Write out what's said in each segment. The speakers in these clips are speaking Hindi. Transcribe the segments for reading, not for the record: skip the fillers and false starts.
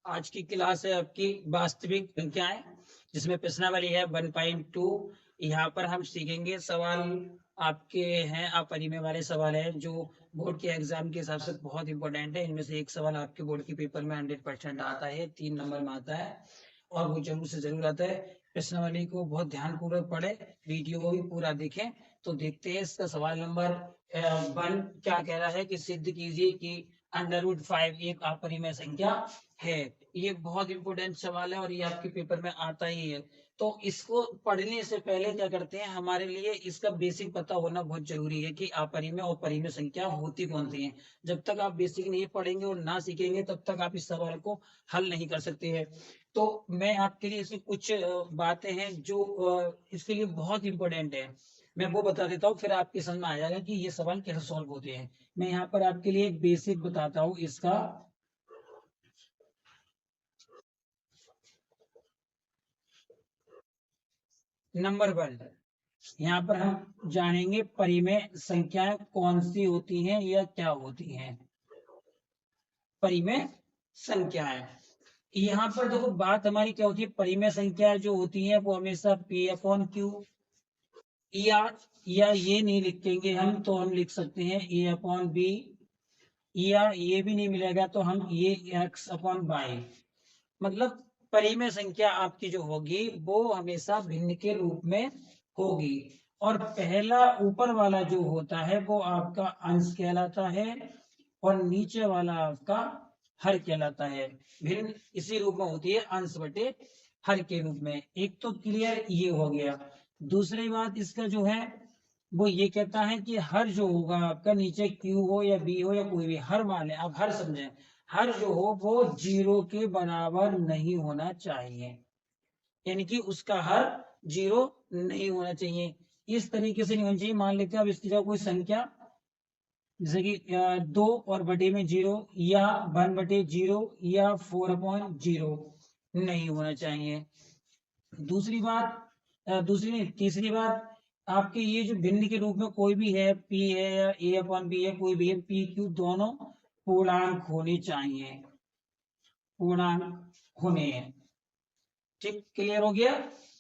आज की क्लास है आपकी वास्तविक संख्याएं, जिसमें प्रश्नावली है 1.2। यहाँ पर हम सीखेंगे सवाल आपके हैं अपरिमेय वाले सवाल हैं जो बोर्ड के एग्जाम के हिसाब से बहुत इंपॉर्टेंट है। इनमें से एक सवाल आपके बोर्ड के पेपर में 100% आता है, 3 नंबर में आता है और वो जरूर से जरूर आता है। प्रश्नावली को बहुत ध्यानपूर्वक पढ़े, वीडियो को भी पूरा देखें। तो देखते हैं इसका सवाल नंबर 1 क्या कह रहा है कि सिद्ध कीजिए कि √5 एक अपरिमेय संख्या है। ये बहुत इंपॉर्टेंट सवाल है और ये आपके पेपर में आता ही है। तो इसको पढ़ने से पहले क्या करते हैं, हमारे लिए इसका बेसिक पता होना बहुत जरूरी है कि अपरिमेय और परिमेय संख्या होती कौन सी है। जब तक आप बेसिक नहीं पढ़ेंगे और ना सीखेंगे तब तक आप इस सवाल को हल नहीं कर सकते हैं। तो मैं आपके लिए इसमें कुछ बातें हैं जो इसके लिए बहुत इंपॉर्टेंट है, मैं वो बता देता हूँ, फिर आपके समझ में आ जाएगा कि ये सवाल कैसे सॉल्व होते हैं। मैं यहाँ पर आपके लिए एक बेसिक बताता हूँ इसका। नंबर 1, यहाँ पर हम जानेंगे परिमेय संख्याएं कौन सी होती हैं या क्या होती हैं। परिमेय संख्याएं, यहाँ पर देखो बात हमारी क्या होती है, परिमेय संख्या जो होती है वो हमेशा P/Q, या ये नहीं लिखेंगे हम तो हम लिख सकते हैं A/B, या ये भी नहीं मिलेगा तो हम ये X/Y। मतलब परिमेय संख्या आपकी जो होगी वो हमेशा भिन्न के रूप में होगी। और पहला ऊपर वाला जो होता है वो आपका अंश कहलाता है और नीचे वाला आपका हर कहलाता है। भिन्न इसी रूप में होती है, अंश बटे हर के रूप में। एक तो क्लियर ये हो गया। दूसरी बात इसका जो है वो ये कहता है कि हर जो होगा आपका, नीचे क्यू हो या बी हो या कोई भी हर मान लें, आप हर समझें, हर जो हो वो 0 के बराबर नहीं होना चाहिए, यानी कि उसका हर 0 नहीं होना चाहिए। इस तरीके से नहीं होना चाहिए। मान लेते हैं अब इसकी जगह कोई संख्या, जैसे कि 2 और बटे में 0, या 1/0, या 4/0 नहीं होना चाहिए। दूसरी बात, दूसरी नहीं, तीसरी बात, आपके ये जो भिन्न के रूप में कोई भी है, P है या A/B है, कोई भी है, PQ दोनों पूर्णांक होने चाहिए, पूर्णांक होने हैं। ठीक, क्लियर हो गया।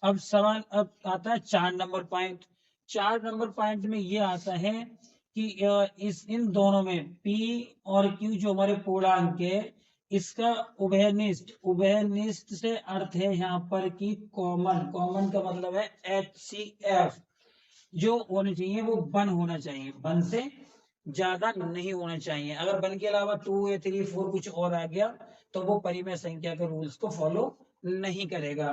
अब सवाल अब आता है 4 नंबर पॉइंट। 4 नंबर पॉइंट में ये आता है कि इस इन दोनों में P और Q जो हमारे पूर्णांक है, इसका उभयनिष्ठ, उभयनिष्ठ से अर्थ है यहाँ पर कि कॉमन, कॉमन का मतलब है HCF जो होना चाहिए वो 1 होना चाहिए, 1 से ज्यादा नहीं होना चाहिए। अगर 1 के अलावा 2 या 3 4 कुछ और आ गया तो वो परिमेय संख्या के रूल्स को फॉलो नहीं करेगा।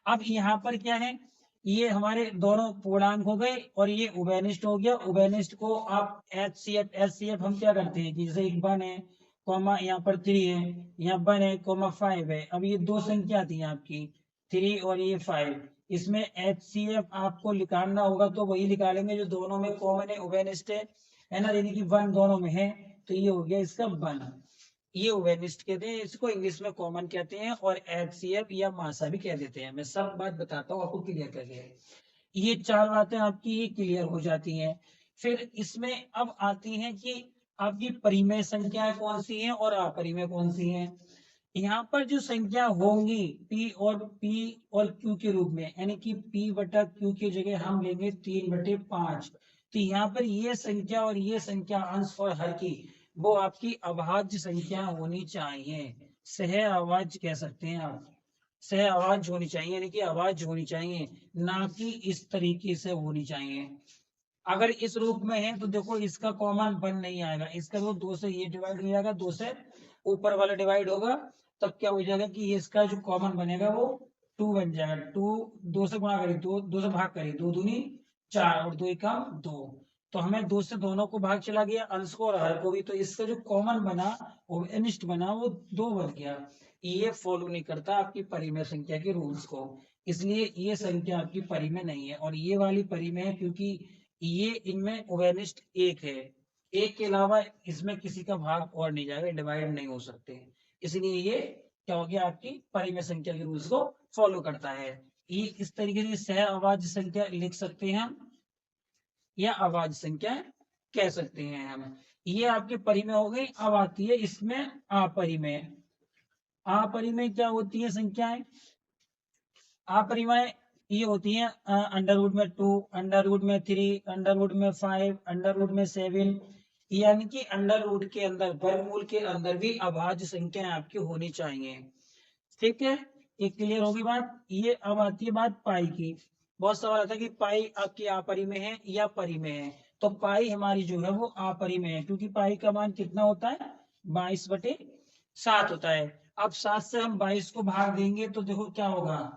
अब यहाँ पर क्या है, ये हमारे दोनों पूर्णांक हो गए और ये उभयनिष्ठ हो गया। उभयनिष्ठ को आप एचसीएफ हम क्या करते हैं कि जैसे एक 1 है कॉमा यहाँ पर 3 है, यहाँ 1 है कॉमा 5 है। अब ये दो संख्या थी आपकी 3 और ये 5, इसमें HCF आपको निकालना होगा तो वही निकालेंगे जो दोनों में कॉमन है, उभयनिष्ठ है ना, यानी कि 1 दोनों में है। तो ये हो गया इसका 1, ये उभयनिष्ठ कहते हैं, इसको इंग्लिश में कॉमन कहते हैं और HCF या मासा भी कह देते हैं। मैं सब बात बताता हूँ आपको क्लियर कर लिया। ये 4 बातें आपकी ये क्लियर हो जाती हैं। फिर इसमें अब आती हैं कि आपकी परिमेय संख्याएं कौन सी हैं और अपरिमेय कौन सी हैं। यहाँ पर जो संख्या होंगी P और Q के रूप में, यानी कि P/Q की जगह हम लेंगे 3/5। तो यहाँ पर ये संख्या और ये संख्या अंश और हर की वो आपकी अभाज्य संख्या होनी चाहिए, सह अभाज्य कह सकते हैं आप। सह अभाज्य होनी चाहिए, यानी कि अभाज्य होनी चाहिए, ना कि इस तरीके से होनी चाहिए। अगर इस रूप में है तो देखो इसका कॉमन 1 नहीं आएगा, इसका तो 2 से ये डिवाइड हो जाएगा, 2 से ऊपर वाला डिवाइड होगा, तब क्या हो जाएगा कि इसका जो कॉमन बनेगा वो 2 बन जाएगा। 2, 2 से गुणा करी, 2 से भाग करी, 2 दूनी 4 और 2 एकम 2। तो हमें 2 से दोनों को भाग चला गया, अंश को और हर को भी, तो इसका जो कॉमन बना वो अनिष्ट बना वो 2 बन गया। ये फॉलो नहीं करता आपकी परिमेय संख्या के रूल्स को, इसलिए ये संख्या आपकी परिमेय नहीं है। और ये वाली परिमेय है क्योंकि ये इनमें उभयनिष्ठ 1 है, 1 के अलावा इसमें किसी का भाग और नहीं जाएगा, डिवाइड नहीं हो सकते, इसलिए ये क्या हो गया आपकी परिमेय संख्या के रूल्स को फॉलो करता है। ये इस तरीके से सह अभाज्य संख्या लिख सकते हैं हम, या अभाज्य संख्या कह सकते हैं हम। ये आपके परिमेय हो गई। अब आती है इसमें अपरिमेय। अपरिमेय क्या होती है संख्याएं? अपरिमेय ये होती है अंडर रूट में 2, अंडर रूट में 3, अंडर रूट में 5, अंडर रूट में 7, यानी कि अंडर रूट के अंदर, वर्गमूल के अंदर भी अभाज्य संख्याएं आपकी होनी चाहिए। ठीक है, ये क्लियर होगी बात। ये अब आती है बात पाई की। बहुत सवाल आता है कि पाई आपकी अपरिमेय है या परिमेय है। तो पाई हमारी जो है वो अपरिमेय है, क्योंकि पाई का मान कितना होता है? 22/7 होता है। अब 7 से हम 22 को भाग देंगे तो देखो क्या होगा।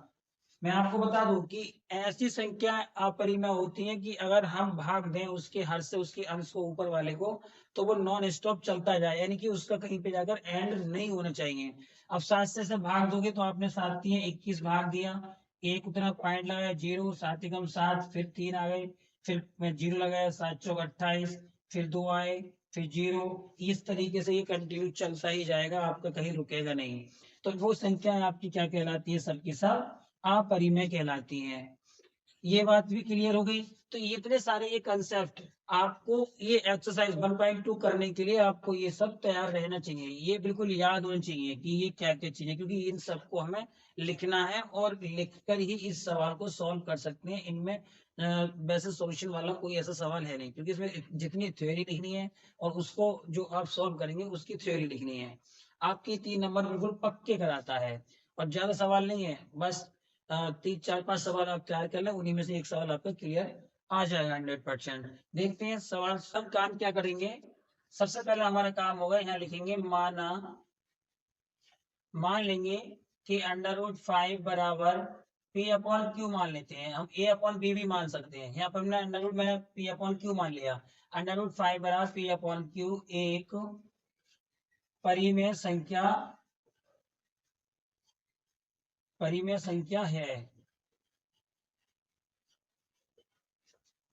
मैं आपको बता दूं कि ऐसी संख्याएं अपरिमेय होती हैं कि अगर हम भाग दें उसके हर से उसके अंश को, ऊपर वाले को, तो वो नॉन स्टॉप चलता जाए, यानी कि उसका कहीं पे जाकर एंड नहीं होना चाहिए। अब 7 से भाग दोगे तो आपने 7 दिए 21 भाग दिया, एक उतना पॉइंट लगाया 0, 7 एकम 7, फिर 3 आ गए, फिर मैं 0 लगाया, 7 चौक 28, फिर 2 आए, फिर 0। इस तरीके से ये कंटिन्यू चलता ही जाएगा, आपका कहीं रुकेगा नहीं। तो वो संख्याएं आपकी क्या कहलाती है? सबकी सब अपरिमेय कहलाती हैं। ये बात भी क्लियर हो गई। तो ये इतने सारे ये कंसेप्ट आपको, ये एक्सरसाइज 1.2 करने के लिए आपको ये सब तैयार रहना चाहिए, ये बिल्कुल याद होना चाहिए कि ये क्या क्या चीजें, क्योंकि इन सबको हमें लिखना है और लिखकर ही इस सवाल को सॉल्व कर सकते हैं। इनमें वैसे सॉल्यूशन वाला कोई ऐसा सवाल है नहीं, क्योंकि इसमें जितनी थ्योरी लिखनी है और उसको जो आप सॉल्व करेंगे उसकी थ्योरी लिखनी है। आपके 3 नंबर बिल्कुल पक्के कराता है, और ज्यादा सवाल नहीं है, बस 3 4 5 सवाल आप तैयार कर लें, उन्हीं में से एक सवाल आपका क्लियर आ जाएगा 100%। देखते हैं सवाल। सब काम क्या करेंगे? सबसे पहले हमारा काम होगा, यहाँ लिखेंगे माना, मान लेंगे कि √5 बराबर P/Q मान लेते हैं। हम A/B भी मान सकते हैं, यहाँ पर हमने मैंने P/Q मान लिया। √5 बराबर P/Q एक परिमेय संख्या, परिमेय संख्या है।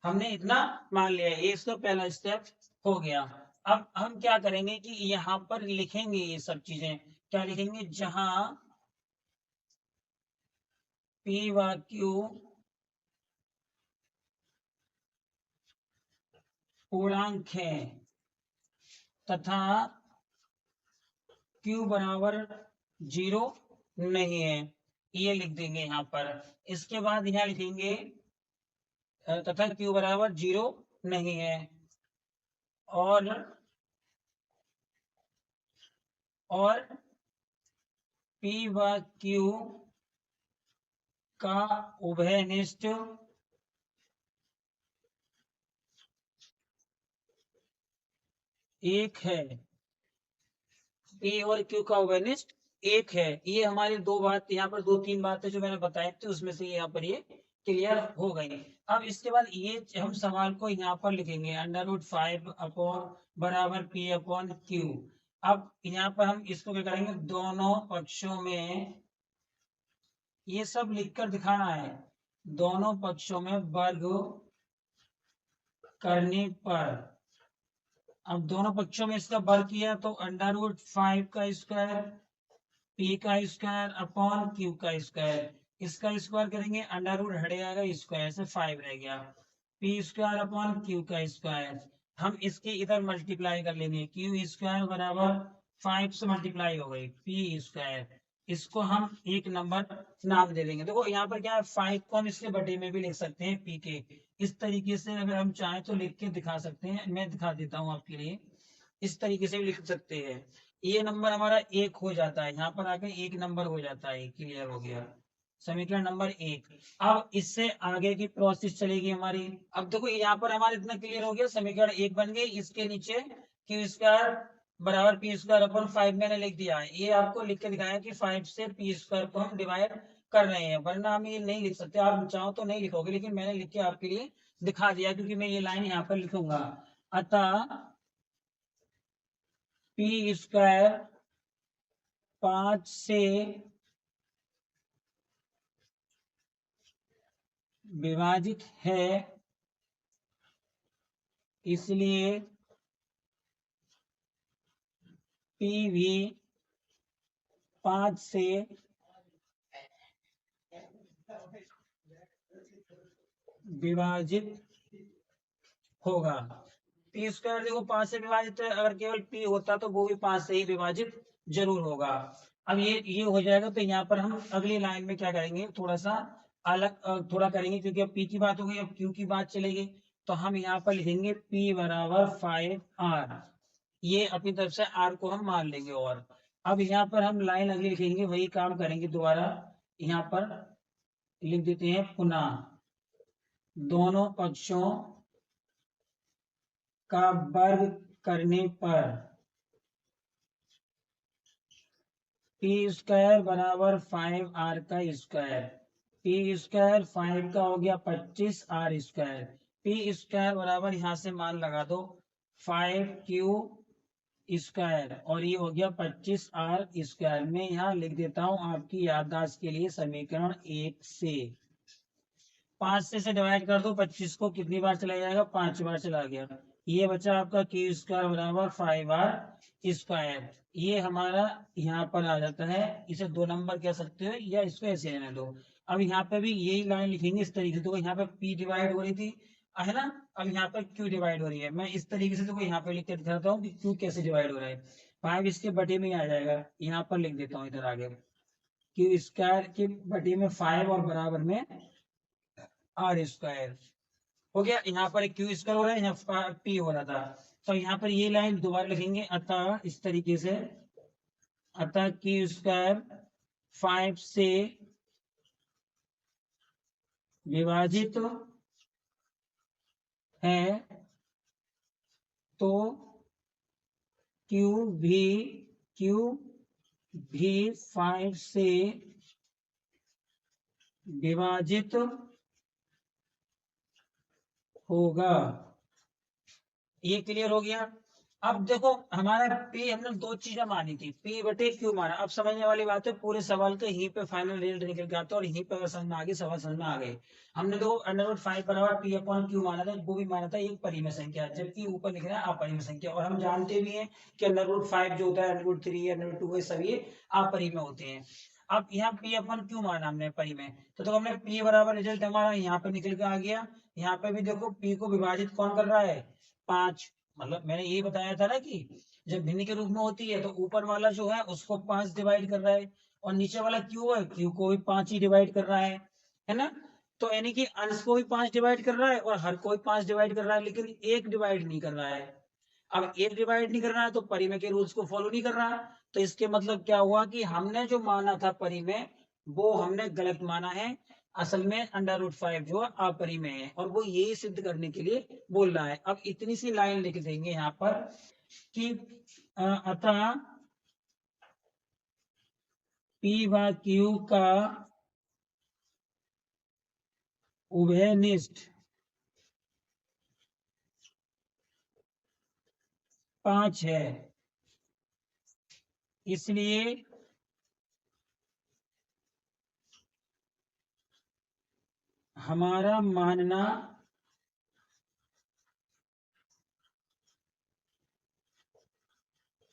हमने इतना मान लिया, ये इसका पहला स्टेप हो गया। अब हम क्या करेंगे कि यहाँ पर लिखेंगे ये सब चीजें। क्या लिखेंगे? जहां P/Q पूर्णांक है तथा Q बराबर 0 नहीं है, ये लिख देंगे यहाँ पर। इसके बाद यहाँ लिखेंगे तथा Q बराबर 0 नहीं है, और P/Q का उभयनिष्ठ एक है। P और Q का उभयनिष्ठ एक है। ये हमारी दो बात, यहाँ पर 2 3 बातें जो मैंने बताई थी उसमें से यहाँ पर ये क्लियर हो गई। अब इसके बाद ये हम सवाल को यहाँ पर लिखेंगे, √5 अपॉन बराबर P/Q। अब यहाँ पर हम इसको क्या करेंगे? दोनों पक्षों में ये सब लिखकर दिखाना है। दोनों पक्षों में वर्ग करने पर, अब दोनों पक्षों में इसका वर्ग किया तो √5 का स्क्वायर P का स्क्वायर अपॉन Q का स्क्वायर, इसका स्क्वायर करेंगे, अंडर रूट हट जाएगा, स्क्वायर से 5 रह गया, P स्क्वायर अपॉन Q का स्क्वायर। हम इसके इधर मल्टीप्लाई कर लेंगे, Q स्क्वायर बराबर 5 से मल्टीप्लाई हो गई P स्क्वायर। इसको हम एक नंबर नाम दे देंगे। देखो यहाँ पर क्या है, 5 को हम इसके बटे में भी लिख सकते हैं P के। इस तरीके से अगर हम चाहें तो लिख के दिखा सकते हैं, मैं दिखा देता हूँ आपके लिए। इस तरीके से भी लिख सकते हैं। ये नंबर हमारा 1 हो जाता है, यहाँ पर आके 1 नंबर हो जाता है, क्लियर हो गया समीकरण नंबर 1। अब इससे आगे की प्रोसेस चलेगी हमारी। अब देखो यहाँ पर हमारा इतना क्लियर हो गया, समीकरण 1 बन गई। इसके नीचे Q स्क्वायर बराबर P स्क्वायर अपन 5 मैंने लिख दिया है। ये आपको लिख के दिखाया कि 5 से P स्क्वायर को हम डिवाइड कर रहे हैं, वरना हम ये नहीं लिख सकते। आप चाहो तो नहीं लिखोगे, लेकिन मैंने लिख के आपके लिए दिखा दिया, क्योंकि मैं ये लाइन यहाँ पर लिखूंगा। अतः P स्क्वायर 5 से विभाजित है, इसलिए P भी 5 से विभाजित होगा। P स्क्वायर देखो 5 से विभाजित है, अगर केवल P होता तो वो भी 5 से ही विभाजित जरूर होगा। अब ये हो जाएगा, तो यहाँ पर हम अगली लाइन में क्या करेंगे, थोड़ा सा अलग थोड़ा करेंगे, क्योंकि अब P की बात हो गई, अब Q की बात चलेगी। तो हम यहाँ पर लिखेंगे P बराबर 5R, ये अपनी तरफ से R को हम मान लेंगे। और अब यहाँ पर हम लाइन अगली लिखेंगे, वही काम करेंगे दोबारा। यहाँ पर लिख देते हैं पुनः, दोनों पक्षों का वर्ग करने पर पी स्क्वायर बराबर 5R का स्क्वायर। पी स्क्वायर 5 का हो गया 25R स्क्वायर। पी स्क्वायर बराबर यहाँ से मान लगा दो 5Q स्क्वायर, और ये हो गया 25R स्क्वायर। मैं यहाँ लिख देता हूँ आपकी याददाश्त के लिए समीकरण 1 से। 5 से डिवाइड कर दो 25 को, कितनी बार चला जाएगा, 5 बार चला गया। ये बचा आपका Q स्क्वायर बराबर 5R स्क्वायर। ये हमारा यहाँ पर आ जाता है, इसे 2 नंबर कह सकते हो या इसको ऐसे रहने दो। अब यहाँ पे भी यही लाइन लिखेंगे इस तरीके से। तो यहाँ पे P डिवाइड हो रही थी, है ना, अब यहाँ पर Q डिवाइड हो रही है। मैं इस तरीके से तो यहाँ पे लिख के दिखाता हूँ कि Q कैसे डिवाइड हो रहा है। 5 इसके बटे में आ जाएगा, यहाँ पर लिख देता हूँ इधर आगे, Q स्क्वायर के बटे में 5 और बराबर में R स्क्वायर हो गया। यहाँ पर Q स्क्वायर हो रहा है, यहाँ P हो रहा था। तो यहाँ पर ये लाइन दोबारा लिखेंगे, अतः इस तरीके से, अतः Q स्क्वायर 5 से विभाजित है तो Q भी 5 से विभाजित होगा। ये क्लियर हो गया। अब देखो हमारा P हमने 2 चीजें मानी थी, P बटे Q माना। अब समझने वाली बात है, पूरे सवाल का यहीं पे फाइनल रिजल्ट निकल के आता है, और यहीं पे अगर समझ में आ गई, सवाल समझ में आ गए। हमने तो √5 बराबर P अपॉन Q माना था, वो भी माना था एक परिमेय संख्या, जबकि ऊपर लिख रहा है अपरिमेय संख्या। और हम जानते भी हैं कि √5 जो होता है, √3 √2 ये सभी अपरिमेय होते हैं। अब यहाँ P अपन Q माना हमने परिमेय, तो हमने P बराबर रिजल्ट हमारा यहाँ पे निकल के आ गया। यहाँ पे भी देखो P को विभाजित कौन कर रहा है, 5। मतलब मैंने यही बताया था ना कि जब भिन्न के रूप में होती है तो ऊपर वाला जो है उसको 5 डिवाइड कर रहा है, और नीचे वाला Q है, Q को भी 5 ही डिवाइड कर रहा है ना। तो यानी कि अंश को भी 5 डिवाइड कर रहा है और हर को भी 5 डिवाइड कर रहा है, लेकिन एक डिवाइड नहीं कर रहा है। अब एक डिवाइड नहीं कर रहा है तो परिमेय के रूल्स को फॉलो नहीं कर रहा। तो इसके मतलब क्या हुआ कि हमने जो माना था परिमेय, वो हमने गलत माना है। असल में √5 जो अपरिमेय है, और वो यही सिद्ध करने के लिए बोल रहा है। अब इतनी सी लाइन लिख देंगे यहाँ पर कि अतः P व Q का उभयनिष्ठ 5 है, इसलिए हमारा मानना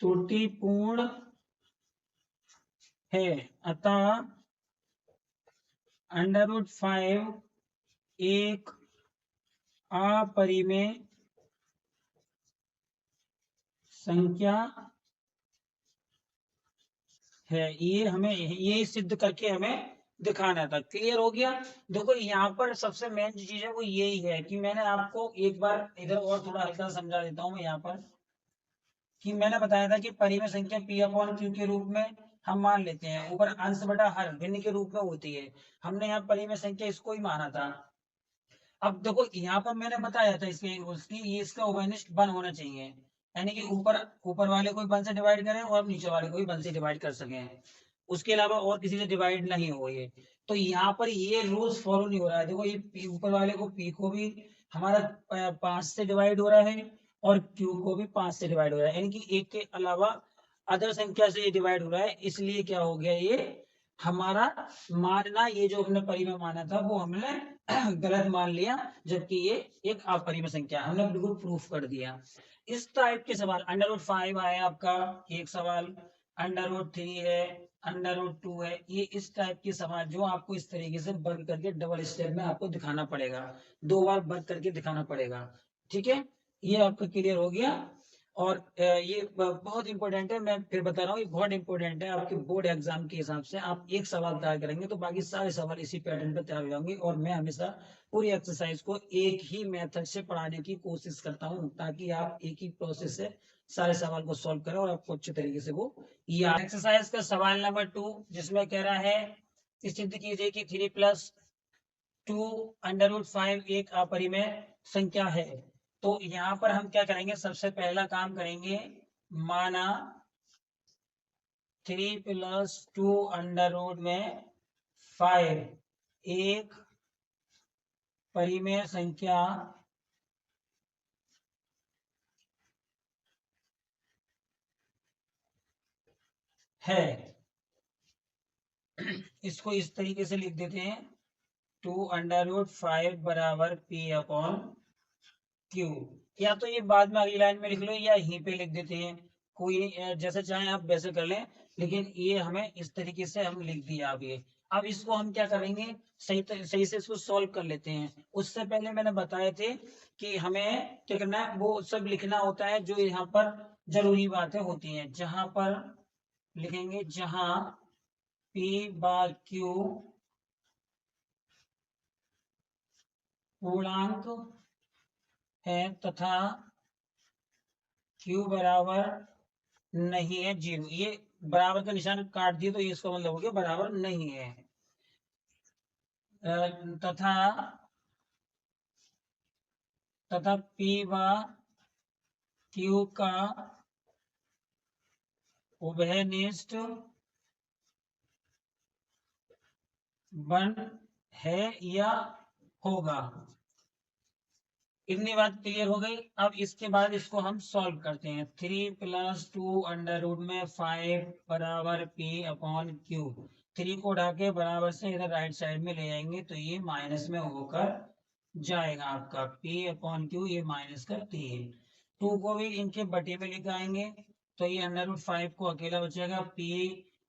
त्रुटिपूर्ण है। अतः √5 एक अपरिमेय संख्या है। ये सिद्ध करके हमें दिखाना था। क्लियर हो गया। देखो यहाँ पर सबसे मेन चीज है वो यही है कि मैंने आपको एक बार इधर और थोड़ा हल्का समझा देता हूँ मैं यहाँ पर, कि मैंने बताया था कि परिमेय संख्या P अपॉन Q के रूप में हम मान लेते हैं, ऊपर अंश बटा हर भिन्न के रूप में होती है। हमने यहाँ परिमेय संख्या इसको ही माना था। अब देखो यहाँ पर मैंने बताया था इसके उसकी ये इसका उभयनिष्ठ 1 होना चाहिए, यानी कि ऊपर ऊपर वाले को भी 1 से डिवाइड करें और नीचे वाले को भी 1 से डिवाइड कर सकें, उसके अलावा और किसी से डिवाइड नहीं हो ये। तो यहाँ पर ये रूल्स फॉलो नहीं हो रहा है। देखो ये ऊपर वाले को P को भी हमारा 5 से डिवाइड हो रहा है और Q को भी 5 से डिवाइड हो रहा है, यानी कि एक के अलावा अदर संख्या से ये डिवाइड हो रहा है। इसलिए क्या हो गया, ये हमारा मानना, ये जो हमने परिमेय माना था वो हमने गलत मान लिया, जबकि ये एक अपरिमेय संख्या हमने बिल्कुल प्रूफ कर दिया। इस टाइप के सवाल √5 है आपका एक सवाल, √3 है, √2 है, ये इस टाइप के सवाल जो आपको इस तरीके से वर्क करके डबल स्टेप में आपको दिखाना पड़ेगा, 2 बार वर्क करके दिखाना पड़ेगा। ठीक है, ये आपका क्लियर हो गया। और ये बहुत इंपॉर्टेंट है, मैं फिर बता रहा हूँ, ये बहुत इंपॉर्टेंट है आपके बोर्ड एग्जाम के हिसाब से। आप एक सवाल तैयार करेंगे तो बाकी सारे सवाल इसी पैटर्न पर तैयार हो जाएंगे, और मैं हमेशा पूरी एक्सरसाइज को एक ही मेथड से पढ़ाने की कोशिश करता हूँ, ताकि आप एक ही प्रोसेस से सारे सवाल को सॉल्व करें और आपको अच्छे तरीके से वो याद। एक्सरसाइज का सवाल नंबर 2, जिसमें कह रहा है सिद्ध कीजिए कि 3+2√5 एक अपरिमेय संख्या है। तो यहाँ पर हम क्या करेंगे, सबसे पहला काम करेंगे, माना 3+2√5 एक परिमेय संख्या है। इसको इस तरीके से लिख देते हैं, 2√5 बराबर P/Q। या तो ये बाद में अगली लाइन में लिख लो, या यहीं पे लिख देते हैं, कोई जैसे चाहे आप वैसे कर लें, लेकिन ये हमें इस तरीके से हम लिख दिया। अब इसको हम क्या करेंगे, सही से इसको सॉल्व कर लेते हैं। उससे पहले मैंने बताए थे कि हमें क्या करना है, वो सब लिखना होता है जो यहाँ पर जरूरी बातें होती हैं। जहां पर लिखेंगे, जहां P/Q पूर्णांक है तथा Q बराबर नहीं है 0, ये बराबर का निशान काट दिए तो इसका मतलब हो गया बराबर नहीं है। तथा P/Q का उभयनिष्ठ बन है या होगा। इतनी बात क्लियर हो गई। अब इसके बाद इसको हम सॉल्व करते हैं। 3+2√5 बराबर P/Q। 3 को उठा के बराबर से इधर राइट साइड में ले जाएंगे तो ये माइनस में होकर जाएगा आपका P/Q, ये माइनस का 3। 2 को भी इनके बटे में लेकर आएंगे तो ये √5 को अकेला बचेगा P।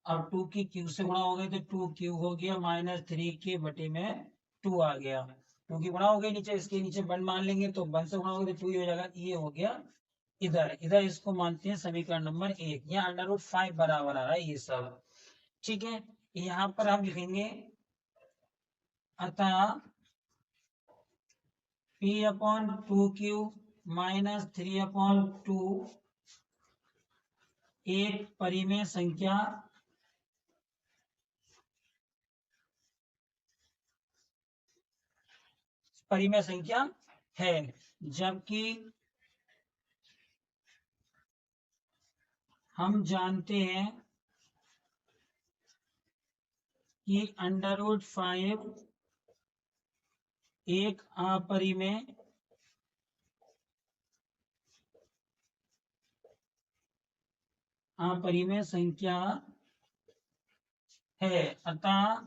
अब 2 की Q से गुणा हो गई तो 2Q हो गया, -3 के बटे में 2 आ गया, क्योंकि गुणा हो गई नीचे, इसके नीचे 1 मान लेंगे तो 1 से गुणा हो गया तो 2 ही हो जाएगा। ये हो गया इधर। इधर इसको मानते हैं समीकरण नंबर 1। यहाँ √5 बराबर आ रहा है ये सब, ठीक है। यहाँ पर हम लिखेंगे, अतः P/2Q -3/2 एक परिमेय संख्या है, जबकि हम जानते हैं कि √5 एक अपरिमेय संख्या है। अतः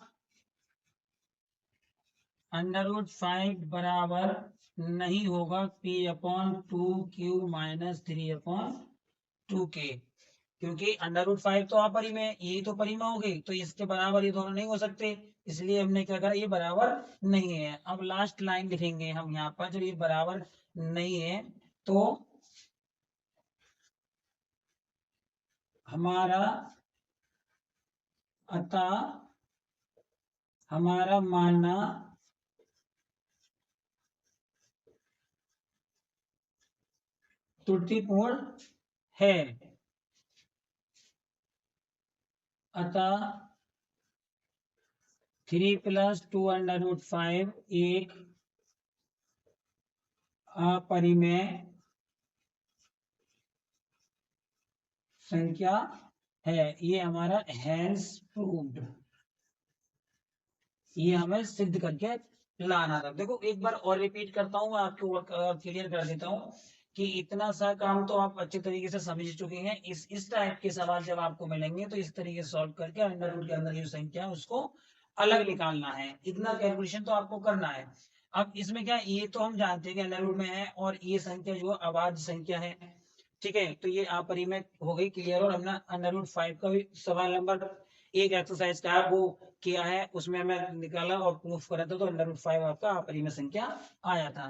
√5 बराबर नहीं होगा P/2Q -3/2 के, क्योंकि √5 तो अपरिमेय, यही तो परिमेय हो गई, तो इसके बराबर ये दोनों नहीं हो सकते, इसलिए हमने क्या करा, ये बराबर नहीं है। अब लास्ट लाइन लिखेंगे हम यहाँ पर, जब ये बराबर नहीं है तो हमारा मानना त्रुटिपूर्ण है। अतः 3+2√5 एक अपरिमेय संख्या है। ये हमारा हैंस प्रूव्ड, ये हमें सिद्ध करके लाना था। देखो एक बार और रिपीट करता हूँ, आपको क्लियर कर देता हूँ कि इतना सा काम तो आप अच्छे तरीके से समझ चुके हैं। इस टाइप के सवाल जब आपको मिलेंगे तो इस तरीके से सॉल्व करके अंडर रूट के अंदर जो संख्या है उसको अलग निकालना है। इतना कैलकुलेशन तो आपको करना है। अब इसमें क्या, ये तो हम जानते हैं कि अंडर रूट में है, और ये संख्या जो अभाज्य संख्या है, ठीक है। तो ये अपरिमेय हो गई क्लियर। और हमने √5 का भी सवाल नंबर 1 एक्सरसाइज का है वो किया है, उसमें मैं निकाला और प्रूफ करा था, तो √5 आपका अपरिमेय संख्या आया था।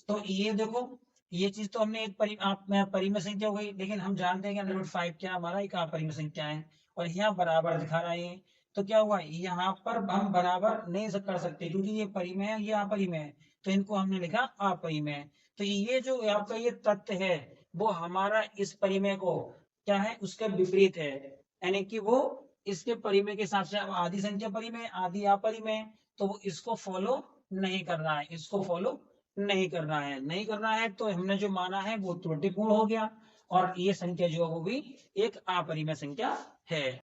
तो ये देखो ये चीज तो हमने एक परिमेय संख्या हो गई, लेकिन हम जानते हैं कि अंडर रूट 5 क्या हमारा एक अपरिमेय संख्या है और यहाँ बराबर दिखा रहा है ये। तो क्या हुआ, यहाँ पर हम बराबर नहीं कर सकते क्योंकि ये परिमेय है, ये अपरिमेय है, तो इनको हमने लिखा अपरिमेय। तो ये जो आपका ये तथ्य है वो हमारा इस परिमेय को क्या है, उसके विपरीत है, यानी कि वो इसके परिमेय के हिसाब से आधी संख्या परिमेय आधी अपरिमेय, तो वो इसको फॉलो नहीं कर रहा है, इसको फॉलो नहीं करना है, नहीं करना है, तो हमने जो माना है वो त्रुटिपूर्ण हो गया और ये संख्या जो है वो भी एक अपरिमेय संख्या है।